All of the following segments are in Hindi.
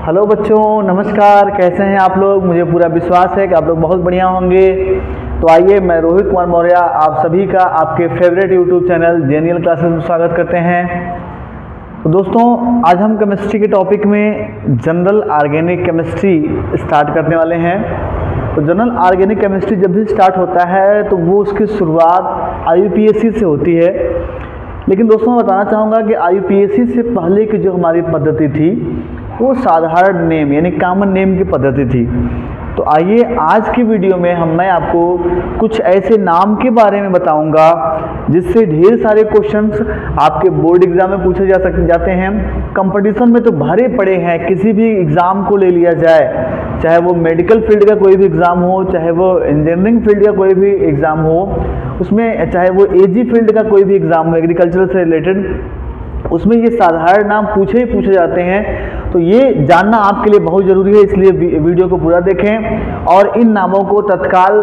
हेलो बच्चों, नमस्कार। कैसे हैं आप लोग? मुझे पूरा विश्वास है कि आप लोग बहुत बढ़िया होंगे। तो आइए, मैं रोहित कुमार मौर्य आप सभी का आपके favourite YouTube channel genial classes में स्वागत करते हैं। तो दोस्तों, आज हम केमिस्ट्री के टॉपिक में जनरल ऑर्गेनिक केमिस्ट्री स्टार्ट करने वाले हैं। तो जनरल ऑर्गेनिक केमिस्ट्री जब भी स्टार्ट होता है तो वो उसकी शुरुआत IUPAC से होती है। लेकिन दोस्तों, मैं बताना चाहूँगा कि IUPAC से पहले की जो हमारी पद्धति थी वो साधारण नेम यानी कॉमन नेम की पद्धति थी। तो आइए, आज की वीडियो में मैं आपको कुछ ऐसे नाम के बारे में बताऊंगा जिससे ढेर सारे क्वेश्चंस आपके बोर्ड एग्जाम में पूछे जाते हैं। कंपटीशन में तो भरे पड़े हैं, किसी भी एग्ज़ाम को ले लिया जाए, चाहे वो मेडिकल फील्ड का कोई भी एग्ज़ाम हो, चाहे वो इंजीनियरिंग फील्ड का कोई भी एग्ज़ाम हो, उसमें चाहे वो AG फील्ड का कोई भी एग्ज़ाम हो एग्रीकल्चर से रिलेटेड, उसमें ये साधारण नाम पूछे जाते हैं। तो ये जानना आपके लिए बहुत ज़रूरी है, इसलिए वीडियो को पूरा देखें और इन नामों को तत्काल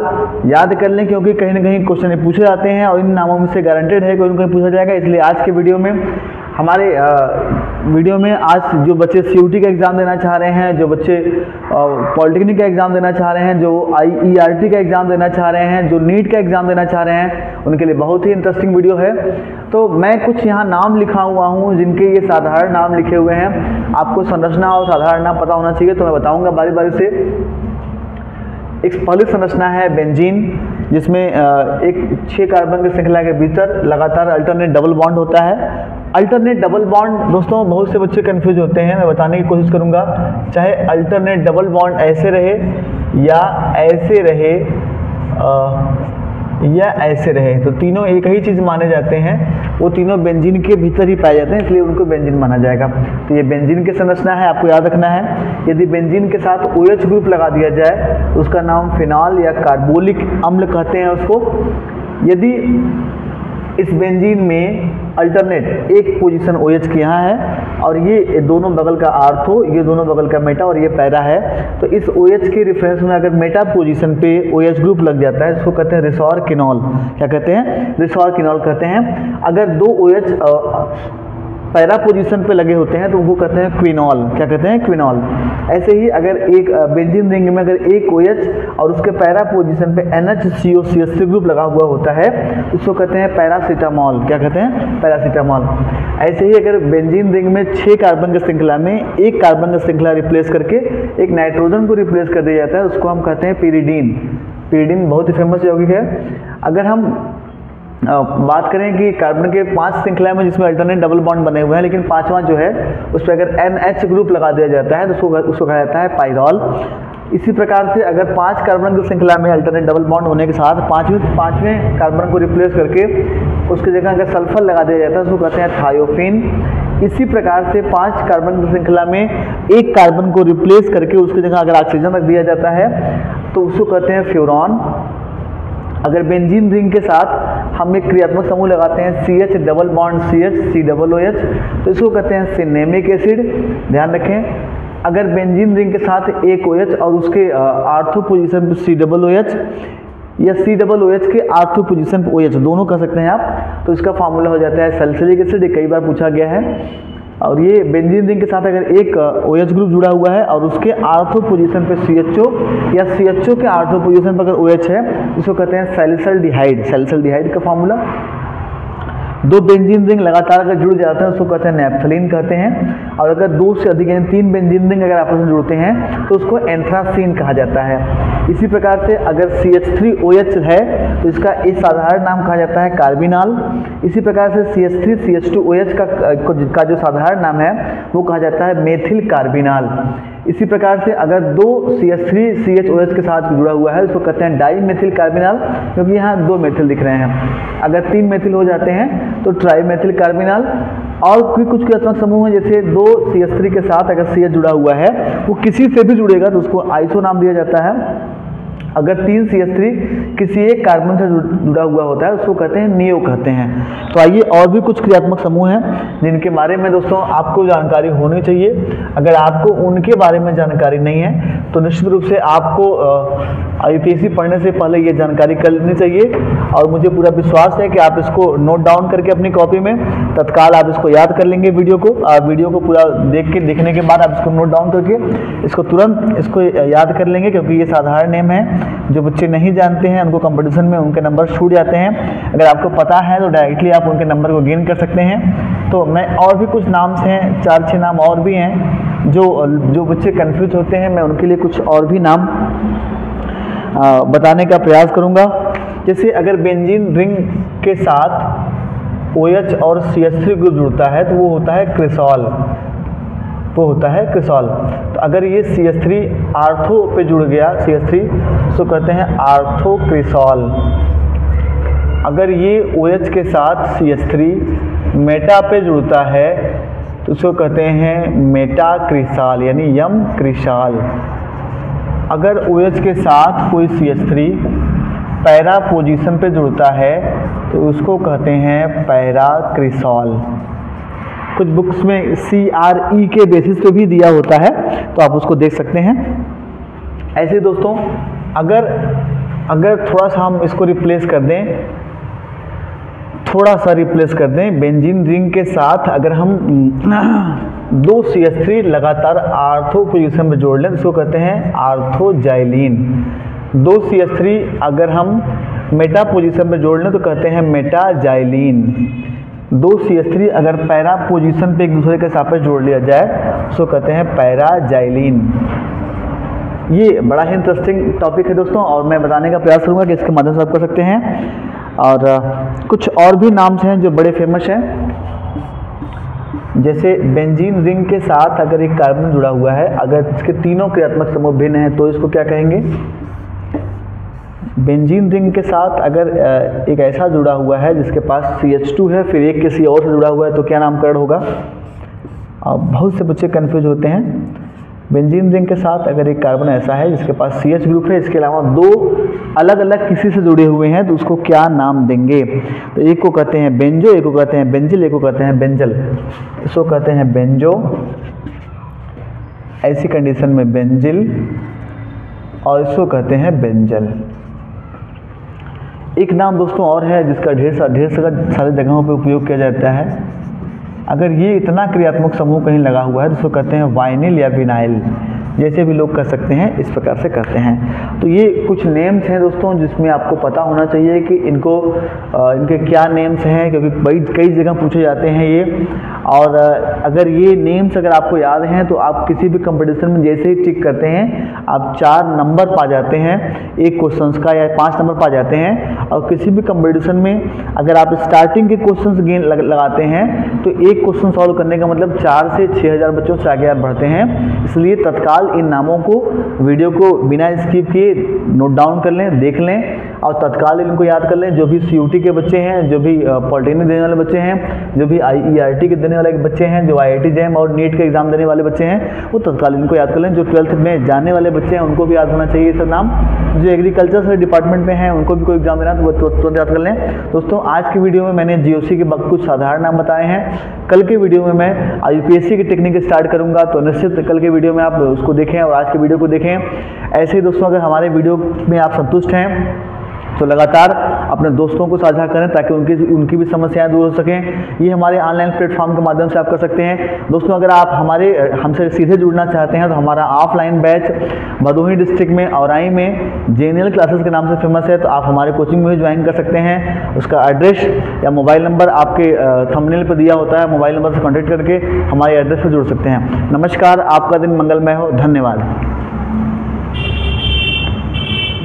याद कर लें, क्योंकि कहीं ना कहीं क्वेश्चन पूछे जाते हैं और इन नामों में से गारंटेड है कि कहीं पूछा जाएगा। इसलिए आज के वीडियो में आज जो बच्चे CUT का एग्ज़ाम देना चाह रहे हैं, जो बच्चे पॉलिटेक्निक का एग्ज़ाम देना चाह रहे हैं, जो IERT का एग्ज़ाम देना चाह रहे हैं, जो नीट का एग्ज़ाम देना चाह रहे हैं, उनके लिए बहुत ही इंटरेस्टिंग वीडियो है। तो मैं कुछ यहाँ नाम लिखा हुआ हूँ जिनके ये साधारण नाम लिखे हुए हैं। आपको संरचना और साधारण नाम पता होना चाहिए, तो मैं बताऊँगा बारी बारी से। एक पहली संरचना है बेंजीन, जिसमें एक 6 कार्बन की श्रृंखला के भीतर लगातार अल्टरनेट डबल बॉन्ड होता है। अल्टरनेट डबल बॉन्ड दोस्तों, बहुत से बच्चे कंफ्यूज होते हैं, मैं बताने की कोशिश करूंगा। चाहे अल्टरनेट डबल बॉन्ड ऐसे रहे या ऐसे रहे या ऐसे रहे, तो तीनों एक ही चीज़ माने जाते हैं। वो तीनों बेंजीन के भीतर ही पाए जाते हैं, इसलिए उनको बेंजीन माना जाएगा। तो ये बेंजीन की संरचना है, आपको याद रखना है। यदि बेंजीन के साथ OH ग्रुप लगा दिया जाए तो उसका नाम फिनॉल या कार्बोलिक अम्ल कहते हैं उसको। यदि इस बेंजीन में अल्टरनेट एक पोजीशन OH की यहाँ है और ये दोनों बगल का आर्थो, ये दोनों बगल का मेटा और ये पैरा है, तो इस OH के रेफरेंस में अगर मेटा पोजीशन पे OH ग्रुप लग जाता है, इसको कहते हैं रिसोरकिनॉल। क्या कहते हैं? रिसोरकिनॉल कहते हैं। अगर 2 OH पैरा पोजीशन पे लगे होते हैं तो वो कहते हैं क्विनॉल। क्या कहते हैं? क्विनॉल। ऐसे ही अगर एक बेंजीन रिंग में अगर एक OH और उसके पैरा पोजीशन पे NHCOCH3 ग्रुप लगा हुआ होता है, उसको कहते हैं पैरासीटामॉल। क्या कहते हैं? पैरासीटामॉल। ऐसे ही अगर बेंजीन रिंग में 6 कार्बन की श्रृंखला में एक कार्बन की श्रृंखला रिप्लेस करके एक नाइट्रोजन को रिप्लेस कर दिया जाता है, उसको हम कहते हैं पिरिडीन। पिरिडीन बहुत ही फेमस यौगिक है। अगर हम बात करें कि कार्बन के 5 श्रृंखला में जिसमें अल्टरनेट डबल बॉन्ड बने हुए हैं, लेकिन 5वां जो है उस पर अगर NH ग्रुप लगा दिया जाता है तो उसको कहा जाता है पाइरॉल। इसी प्रकार से अगर 5 कार्बन की श्रृंखला में अल्टरनेट डबल बॉन्ड होने के साथ पांचवें कार्बन को रिप्लेस करके उसकी जगह अगर सल्फर लगा दिया जाता है, उसको कहते हैं थायोफिन। इसी प्रकार से 5 कार्बन की श्रृंखला में एक कार्बन को रिप्लेस करके उसकी जगह अगर ऑक्सीजन रख दिया जाता है तो उसको कहते हैं फ्यूरॉन। अगर बेंजीन रिंग के साथ हम एक क्रियात्मक समूह लगाते हैं CH double bond CH COOH, तो इसको कहते हैं सिनेमिक एसिड। ध्यान रखें, अगर बेंजीन रिंग के साथ एक OH और उसके आर्थो पोजीशन पे COOH या COOH के आर्थो पोजीशन पे OH दोनों कह सकते हैं आप, तो इसका फार्मूला हो जाता है सल्फ्यूरिक एसिड। कई बार पूछा गया है। और ये बेंजीन रिंग के साथ अगर एक OH ग्रुप जुड़ा हुआ है और उसके आर्थो पोजीशन पे CHO या CHO के आर्थो पोजीशन पर अगर OH है, इसको कहते हैं सैलिसल्डिहाइड। सैलिसल्डिहाइड का फार्मूला। 2 बेंजीन रिंग लगातार अगर जुड़ जाते हैं उसको कहते हैं नेप्थलीन कहते हैं। और अगर 2 से अधिक यानी 3 बेंजीन रिंग अगर आपस में जुड़ते हैं तो उसको एंथ्रासीन कहा जाता है। इसी प्रकार से अगर CH3OH है तो इसका एक साधारण नाम कहा जाता है कार्बिनॉल। इसी प्रकार से CH3CH2OH का जो साधारण नाम है वो कहा जाता है मेथिल कार्बिनॉल। इसी प्रकार से अगर 2 CH3CHOH के साथ जुड़ा हुआ है उसको कहते हैं डाई मेथिल कार्बिनॉल, क्योंकि यहाँ 2 मेथिल दिख रहे हैं। अगर 3 मेथिल हो जाते हैं तो ट्राई मेथिल कार्बिनॉल। और भी कुछ क्रियात्मक समूह हैं, जैसे 2 CH3 के साथ अगर CH जुड़ा हुआ है, वो किसी से भी जुड़ेगा तो उसको आइसो नाम दिया जाता है। अगर 3 CH3 किसी एक कार्बन से जुड़ा हुआ होता है उसको कहते हैं नियो कहते हैं। तो आइए और भी कुछ क्रियात्मक समूह हैं जिनके बारे में दोस्तों आपको जानकारी होनी चाहिए। अगर आपको उनके बारे में जानकारी नहीं है तो निश्चित रूप से आपको यूपीएससी पढ़ने से पहले ये जानकारी कर लेनी चाहिए, और मुझे पूरा विश्वास है कि आप इसको नोट डाउन करके अपनी कॉपी में तत्काल आप इसको याद कर लेंगे। वीडियो को पूरा देखने के बाद आप इसको नोट डाउन करके इसको तुरंत इसको याद कर लेंगे, क्योंकि ये साधारण नेम है। जो बच्चे नहीं जानते हैं उनको कंपटीशन में उनके नंबर छूट जाते हैं। अगर आपको पता है तो डायरेक्टली आप उनके नंबर को गेन कर सकते हैं। तो मैं और भी कुछ नाम्स हैं, 4-6 नाम और भी हैं जो बच्चे कंफ्यूज होते हैं, मैं उनके लिए कुछ और भी नाम बताने का प्रयास करूंगा। जैसे अगर बेंजीन रिंग के साथ OH और CH3 ग्रुप जुड़ता है तो वो होता है क्रिसॉल, तो अगर ये CH3 आर्थो पे जुड़ गया CH3 तो कहते हैं आर्थो क्रिसॉल। अगर ये OH के साथ CH3 मेटा पे जुड़ता है तो उसको कहते हैं मेटा क्रिसाल यानी यम क्रिसाल। अगर OH के साथ कोई CH3 पैरा पोजीशन पे जुड़ता है तो उसको कहते हैं पैरा क्रिसॉल। कुछ बुक्स में CRE के बेसिस पे भी दिया होता है तो आप उसको देख सकते हैं। ऐसे दोस्तों अगर थोड़ा सा हम इसको रिप्लेस कर दें, बेंजीन रिंग के साथ अगर हम 2 CH3 लगातार आर्थो पोजीशन में जोड़ लें तो इसको कहते हैं आर्थोजाइलिन। 2 CH3 अगर हम मेटा पोजीशन में जोड़ लें तो कहते हैं मेटाजाइलिन। 2 CH3 अगर पैरा पोजीशन पे एक दूसरे के सापेक्ष जोड़ लिया जाए उसको कहते हैं पैराजाइलिन। ये बड़ा ही इंटरेस्टिंग टॉपिक है दोस्तों, और मैं बताने का प्रयास करूंगा कि इसके माध्यम से आप कर सकते हैं। और कुछ और भी नाम्स हैं जो बड़े फेमस हैं, जैसे बेंजीन रिंग के साथ अगर एक कार्बन जुड़ा हुआ है, अगर इसके तीनों क्रियात्मक समूह भिन्न हैं तो इसको क्या कहेंगे? बेंजीन रिंग के साथ अगर एक ऐसा जुड़ा हुआ है जिसके पास CH2 है फिर एक किसी और से जुड़ा हुआ है तो क्या नामकरण होगा? बहुत से बच्चे कंफ्यूज होते हैं। बेंजीन रिंग के साथ अगर एक कार्बन ऐसा है जिसके पास CH ग्रुप है, इसके अलावा 2 अलग अलग किसी से जुड़े हुए हैं तो उसको क्या नाम देंगे? तो एक को कहते हैं बेंजो, एक को कहते हैं बेंजिल, एक को कहते हैं बेंजल। इसको कहते हैं बेंजो, ऐसी कंडीशन में बेंजिल, और इसको कहते हैं बेंजल। एक नाम दोस्तों और है जिसका ढेर सारे जगहों पे उपयोग किया जाता है। अगर ये इतना क्रियात्मक समूह कहीं लगा हुआ है तो इसको कहते हैं वाइनिल या विनाइल, जैसे भी लोग कर सकते हैं इस प्रकार से करते हैं। तो ये कुछ नेम्स हैं दोस्तों जिसमें आपको पता होना चाहिए कि इनके क्या नेम्स हैं, क्योंकि कई जगह पूछे जाते हैं ये। और अगर ये नेम्स अगर आपको याद हैं तो आप किसी भी कंपटीशन में जैसे ही टिक करते हैं आप 4 नंबर पा जाते हैं एक क्वेश्चन का, या 5 नंबर पा जाते हैं। और किसी भी कंपटीशन में अगर आप स्टार्टिंग के क्वेश्चन लगाते हैं तो एक क्वेश्चन सॉल्व करने का मतलब 4 से 6000 बच्चों से आगे आप बढ़ते हैं। इसलिए तत्काल इन नामों को वीडियो को बिना स्किप किए नोट डाउन कर लें, देख लें और तत्काल इनको याद कर लें। जो भी CUT के बच्चे हैं, जो भी पॉलिटेक्निक देने वाले बच्चे हैं, जो भी IERT के देने वाले बच्चे हैं, जो IIT JAM और नीट के एग्जाम देने वाले बच्चे हैं, वो तत्काल इनको याद कर लें। जो 12th में जाने वाले बच्चे हैं उनको भी याद होना चाहिए ये सब नाम। जो एग्रीकल्चर से डिपार्टमेंट में हैं उनको भी कोई एग्जाम देना तो वो तुरंत याद कर लें। दोस्तों आज की वीडियो में मैंने GOC के कुछ साधारण नाम बताए हैं। कल के वीडियो में मैं UPSC की टेक्निक स्टार्ट करूंगा, तो निश्चित कल के वीडियो में आप उसको देखें और आज के वीडियो को देखें। ऐसे ही दोस्तों अगर हमारे वीडियो में आप संतुष्ट हैं तो लगातार अपने दोस्तों को साझा करें ताकि उनकी भी समस्याएं दूर हो सकें। ये हमारे ऑनलाइन प्लेटफॉर्म के माध्यम से आप कर सकते हैं। दोस्तों अगर आप हमसे सीधे जुड़ना चाहते हैं तो हमारा ऑफलाइन बैच भदोही डिस्ट्रिक्ट में औराई में JNL क्लासेस के नाम से फेमस है, तो आप हमारे कोचिंग में भी ज्वाइन कर सकते हैं। उसका एड्रेस या मोबाइल नंबर आपके थंबनेल पर दिया होता है, मोबाइल नंबर से कॉन्टेक्ट करके हमारे एड्रेस पर जुड़ सकते हैं। नमस्कार, आपका दिन मंगलमय हो। धन्यवाद।